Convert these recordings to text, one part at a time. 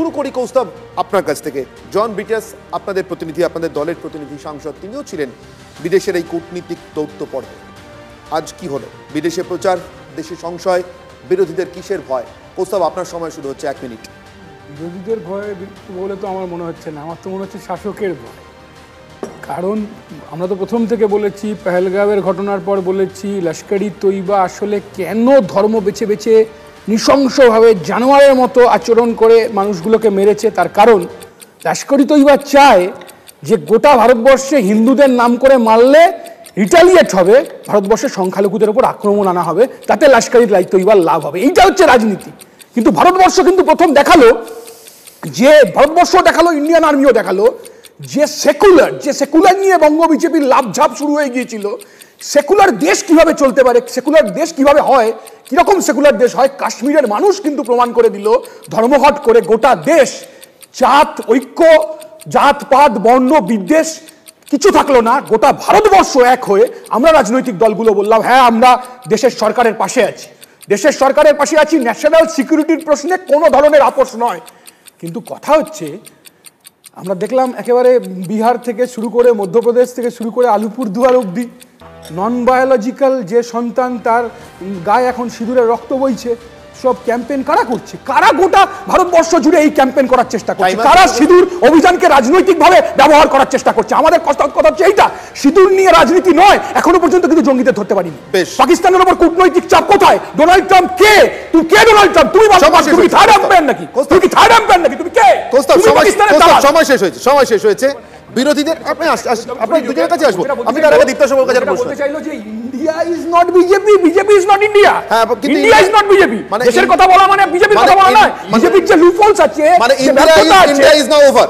শুরু করি কৌস্তব আপনার কাছ থেকে। জন ব্রিটাস আপনাদের প্রতিনিধি, আপনাদের দলের প্রতিনিধি, সাংসদ, তিনিও ছিলেন বিদেশের এই কূটনীতিক দৌত্য পর্বে। আজ কি হলো? বিদেশে প্রচার, দেশে সংশয়, বিরোধীদের কিসের ভয়? কৌস্তব, আপনার সময় শুরু হচ্ছে 1 মিনিট। বিরোধীদের ভয় বলে তো আমার মনে হচ্ছে না, আমার তো মনে হচ্ছে শাসকের ভয়। কারণ আমরা তো প্রথম থেকে বলেছি, পেহেলগাঁওয়ের ঘটনার পর বলেছি, লস্করি তৈবা আসলে কেন ধর্ম বেছে বেছে নৃশংসভাবে জানোয়ারের মতো আচরণ করে মানুষগুলোকে মেরেছে। তার কারণ লস্করি তৈবা চায় যে গোটা ভারতবর্ষে হিন্দুদের নাম করে মারলে রিটালিয়েট হবে, ভারতবর্ষের সংখ্যালঘুদের উপর আক্রমণ আনা হবে, তাতে লস্করি তৈবার লাভ হবে। এইটা হচ্ছে রাজনীতি। কিন্তু ভারতবর্ষ কিন্তু প্রথম দেখালো, যে ভারতবর্ষ দেখালো, ইন্ডিয়ান আর্মিও দেখালো, যে সেকুলার নিয়ে বঙ্গ বিজেপির লাভঝাপ শুরু হয়ে গিয়েছিল, সেকুলার দেশ কিভাবে চলতে পারে, সেকুলার দেশ কিভাবে হয়, কিরকম সেকুলার দেশ হয়, কাশ্মীরের মানুষ কিন্তু প্রমাণ করে দিল। ধর্মঘট করে গোটা দেশ, জাত ঐক্য, জাতপাত বর্ণ বিদ্বেষ কিছু থাকলো না, গোটা ভারতবর্ষ এক হয়ে আমরা রাজনৈতিক দলগুলো বললাম, হ্যাঁ আমরা দেশের সরকারের পাশে আছি, দেশের সরকারের পাশে আছি, ন্যাশনাল সিকিউরিটির প্রশ্নে কোনো ধরনের আপোষ নয়। কিন্তু কথা হচ্ছে, আমরা দেখলাম একেবারে বিহার থেকে শুরু করে, মধ্যপ্রদেশ থেকে শুরু করে আলিপুরদুয়ার অবধি নন বায়োলজিক্যাল যে সন্তান, তার গায়ে এখন সিঁদুরের রক্ত বইছে, সব ক্যাম্পেইন কারা করছে? কারা গোটা ভারতবর্ষ জুড়ে এই ক্যাম্পেইন করার চেষ্টা করছে? কারা সিঁদুর অভিযানকে রাজনৈতিকভাবে ব্যবহার করার চেষ্টা করছে? আমাদের কথা হচ্ছে এইটা, সিঁদুর নিয়ে রাজনীতি নয়। এখনো পর্যন্ত কিন্তু জঙ্গিদের ধরতে পারিনি। পাকিস্তানের উপর কূটনৈতিক চাপ কোথায়? ডোনাল্ড ট্রাম্প কে? তুমি কে ডোনাল্ড ট্রাম্প? তুমি তুমি থার্ড আম্পায়ার নাকি? তুমি কি থার্ড আম্পায়ার নাকি? তুমি কে? সময় শেষ হয়েছে। বিরোধীদের আপনি দুজনের কাছে আসবো। আমি তার আগে দীপ্ত সবার কাছে বলতে চাইলো যে India is not BJP, BJP is not India. India is not BJP. মানে দেশের কথা বলা মানে বিজেপির কথা বলা নয়। বিজেপির যে লুপহোলস আছে, মানে ইন্ডিয়া ইজ নাও ওভার,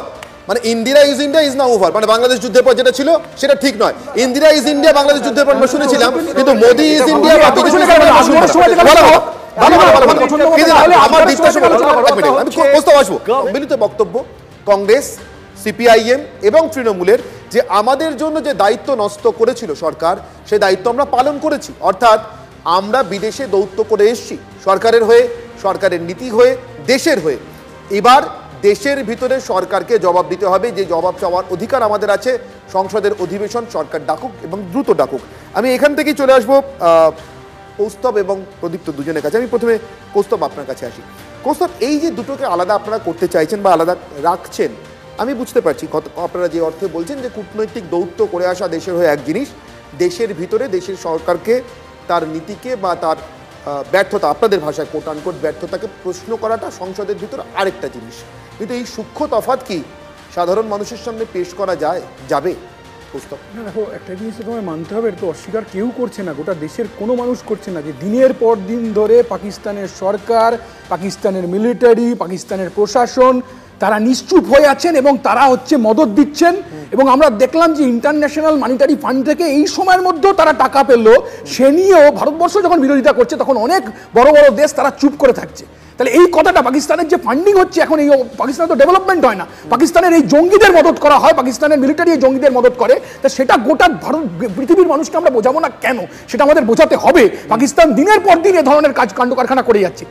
মানে ইন্ডিয়া ইজ নাও ওভার, মানে বাংলাদেশ যুদ্ধের পর যেটা ছিল সেটা ঠিক নয়। ইন্দিরা ইজ ইন্ডিয়া বাংলাদেশ যুদ্ধের পর আমরা শুনেছিলাম, কিন্তু মোদি ইজ ইন্ডিয়া বা বিজেপি ইজ ইন্ডিয়া আমার দীপ্ত সবার আমি প্রস্তাব আসবো। মিলিত বক্তব্য কংগ্রেস, সিপিআইএম এবং তৃণমূলের, যে আমাদের জন্য যে দায়িত্ব নষ্ট করেছিল সরকার, সেই দায়িত্ব আমরা পালন করেছি। অর্থাৎ আমরা বিদেশে দৌত্য করে এসেছি সরকারের হয়ে, সরকারের নীতি হয়ে, দেশের হয়ে। এবার দেশের ভিতরে সরকারকে জবাব দিতে হবে, যে জবাব চাওয়ার অধিকার আমাদের আছে। সংসদের অধিবেশন সরকার ডাকুক এবং দ্রুত ডাকুক। আমি এখান থেকেই চলে আসবো কৌস্তব এবং প্রদীপ্ত দুজনের কাছে। আমি প্রথমে কৌস্তব আপনার কাছে আসি। কৌস্তব, এই যে দুটোকে আলাদা আপনারা করতে চাইছেন বা আলাদা রাখছেন, আমি বুঝতে পারছি আপনারা যে অর্থে বলছেন যে কূটনৈতিক দৌত্য করে আসা দেশের হয়ে এক জিনিস, দেশের ভিতরে দেশের সরকারকে, তার নীতিকে বা তার ব্যর্থতা, আপনাদের ভাষায় কোট আনকোট ব্যর্থতাকে প্রশ্ন করাটা সংসদের ভিতরে আরেকটা জিনিস। কিন্তু এই সূক্ষ্ম তফাৎ কি সাধারণ মানুষের সামনে পেশ করা যাবে? দেখো, একটা জিনিস তোমায় মানতে হবে, এটা তো অস্বীকার কেউ করছে না, গোটা দেশের কোনো মানুষ করছে না, যে দিনের পর দিন ধরে পাকিস্তানের সরকার, পাকিস্তানের মিলিটারি, পাকিস্তানের প্রশাসন, তারা নিশ্চুপ হয়ে আছেন এবং তারা হচ্ছে মদত দিচ্ছেন। এবং আমরা দেখলাম যে ইন্টারন্যাশনাল মনিটারি ফান্ড থেকে এই সময়ের মধ্যেও তারা টাকা পেল, সে নিয়েও ভারতবর্ষ যখন বিরোধিতা করছে, তখন অনেক বড় বড় দেশ তারা চুপ করে থাকছে। তাহলে এই কথাটা, পাকিস্তানের যে ফান্ডিং হচ্ছে এখন, এই পাকিস্তানে তো ডেভেলপমেন্ট হয় না, পাকিস্তানের এই জঙ্গিদের মদত করা হয়, পাকিস্তানের মিলিটারি এই জঙ্গিদের মদত করে, তা সেটা গোটা ভারত পৃথিবীর মানুষকে আমরা বোঝাবো না কেন? সেটা আমাদের বোঝাতে হবে। পাকিস্তান দিনের পর দিন এ ধরনের কাণ্ড কারখানা করে যাচ্ছে।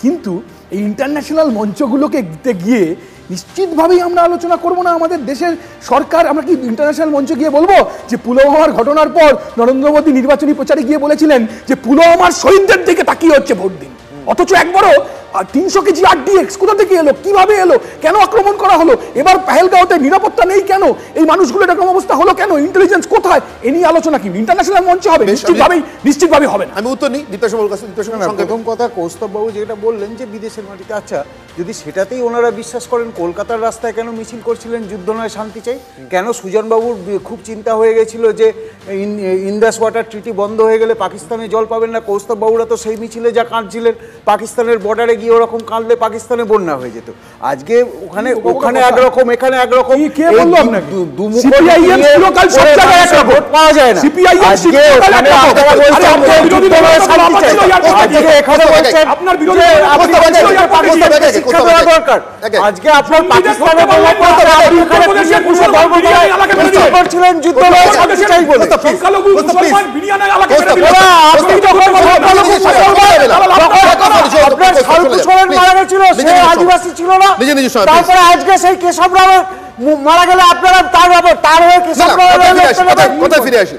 কিন্তু এই ইন্টারন্যাশনাল মঞ্চগুলোকে গিয়ে নিশ্চিতভাবেই আমরা আলোচনা করব না আমাদের দেশের সরকার। আমরা কি ইন্টারন্যাশনাল মঞ্চে গিয়ে বলবো যে পুলওয়ামার ঘটনার পর নরেন্দ্র মোদী নির্বাচনী প্রচারে গিয়ে বলেছিলেন যে পুলওয়ামার শহীদদের দিকে তাকিয়ে হচ্ছে ভোট দিন, অথচ একবারও 300 কেজি RDX কোথা থেকে এলো, কিভাবে এলো, কেন আক্রমণ করা হলো, এবার পেহেলগাঁওতে নিরাপত্তা নেই কেন, এই মানুষগুলোর এরকম অবস্থা হলো কেন, ইন্টেলিজেন্স কোথায়, এ নিয়ে আলোচনা কি ইন্টারন্যাশনাল মঞ্চে হবে? নিশ্চিতভাবেই হবে না। আমি উত্তর নিই দীপ্ত সবার কাছে। প্রথম কথা, কৌস্তববাবু যেটা বললেন যে বিদেশের মাটিতে, আচ্ছা যদি সেটাতেই ওনারা বিশ্বাস করেন, কলকাতার রাস্তায় কেন মিছিল করছিলেন যুদ্ধ নয় শান্তি চাই? কেন সুজনবাবুর খুব চিন্তা হয়ে গেছিল যে ইন্দাস ওয়াটার ট্রিটি বন্ধ হয়ে গেলে পাকিস্তানে জল পাবেন না? কৌস্তববাবুরা তো সেই মিছিলে যা কাঁদছিলেন, পাকিস্তানের বর্ডারে গিয়ে ওরকম কাঁদলে পাকিস্তানে বন্যা হয়ে যেত। আজকে ওখানে একরকম, এখানে একরকম, পাওয়া যায় না। আজকে আপনার পাকিস্তানে করছিলেন যুদ্ধ চাই বলে, আপনার শোনা যাক, সোরেন please। মারা গেছিল, নিজে সে নিজে শোনা। আদিবাসী ছিল না? নিজে নিজে শোনা, please। তারপরে আজকে সেই কেশব রাও মারা গেলে আপনারা তার হয়ে না, কেশব না, রাও কথায় ফিরে আসি।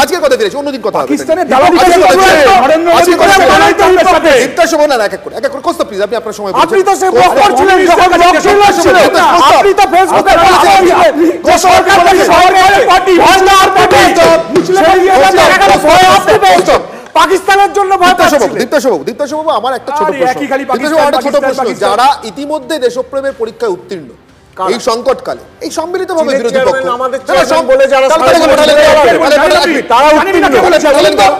আজকের কথা ফিরে আসি, অন্যদিন কথা হবে। পাকিস্তানের আজকের দালালি কথা ফিরে আসি। নরেন্দ্র মোদী আজকের কথা ফিরে আসি। করে সাথে। দীপ্তা শোভন না, এক এক করে কোস্তা, প্লিজ, আপনি আপনার সময় আপনি তো সে বলেছেন। বক্তব্য ছিলেন যখন বক্তব্য ছিল, আপনি তো ফেসবুকে বলেছিলেন যে সরকার থেকে সরকারের পার্টি ভয় পেয়েছে, পাকিস্তানের জন্য ভয় পাচ্ছিলেন। দীপ্তা শোভন, আমার একটা ছোট আরে, প্রশ্ন। একই খালি দীপ্তা শোভন, একটা ছোট পাকিস্তান, প্রশ্ন। পাকিস্তান। যারা ইতিমধ্যে দেশপ্রেমের পরীক্ষায় উত্তীর্ণ এই সংকটকালে, এই সম্মিলিতভাবে চীনের বিরোধী পক্ষ, চেয়ারম্যান, আমাদের তারা চেয়ারম্যান বলে যারা তাহলে সারা পাঠালেন দেশে কেন? বলে তাহলে যারা পাঠালেন কেন? তারা তাহলে উত্তীর্ণ। পাঠালেন কেন?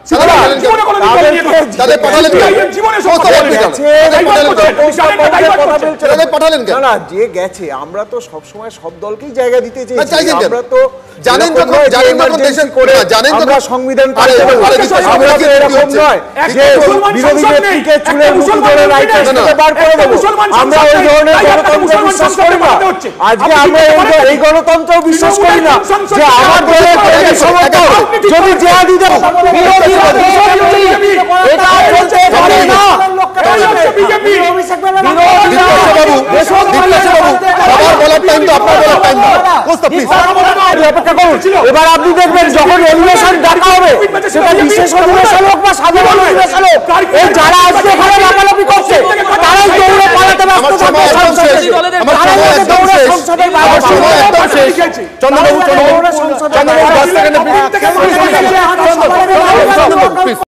তাহলে পাঠালেন কেন? জীবনে কোনোদিন বলেনি এ কথা। তাহলে পাঠালেন কেন? জীবনে সব সমস্ত কথা আপনি বলে জানেন। গেছে। তাহলে ডাইভার্ট পাঠালেন কেন? করছেন, জানেন না ডাইভার্ট করছেন। তাহলে পাঠালেন কেন? না না, যে গেছে, আমরা তো সবসময় সব দলকেই জায়গা দিতে না, চেয়েছি। চাইছেন কেন? আমরা তো জানেন এরকম যখন- নয় যে জানেন যখন emergency দেশের- করে না, জানেন যখন- আমরা সংবিধান আরে, পাল্টে দেবো। আরে, বিশ্বাস করুন, আমরা তো কি এরকম হচ্ছে? নয় যে মুসলমান বিরোধী সংসদ নেই। ব্যক্তিকে চুলের একটা মুঠি মুসলমান ধরে রাইট নেই। থেকে বার করে একটা দেবো। মুসলমান আমরা সংসদ ওই নেই। ধরনের তাই একটা গণতন্ত্র মুসলমান বিশ্বাস সংসদে করি না। বানাতে হচ্ছে। আজকে আপনি আমরা কি বলেন? এই গণতন্ত্র বিশ্বাস করি না সংসদ যে আমার নেই। দলের আপনি প্রতি কি সমর্থন বলেন? যদি জেহাদি দেব বিরোধী এটা চলতে পারে না। এই হচ্ছে বিজেপি। সবার বলার টাইম তো আপনার বলার টাইম না। Costa, please. অপেক্ষা করুন। এবার আপনি দেখবেন যখন অধিবেশন ডাকা হবে, সেটা বিশেষ অধিবেশন হোক বা সাধারণ অধিবেশন হোক, এই যারা আজকে এখানে লাফালাফি করছে তারাই দৌড়ে পালাতে ব্যস্ত আমার সময় থাকবে একদম সংসদে। শেষ। আমার তারাই সময় হচ্ছে একদম দৌড়ে শেষ। সংসদের বাইরে আমার সময় পালাবে। একদম শেষ। চন্দ্রবাবু, দৌড়ে সংসদের চন্দ্রবাবু, বাইরে 10 সেকেন্ডে পালাবে। প্লিজ।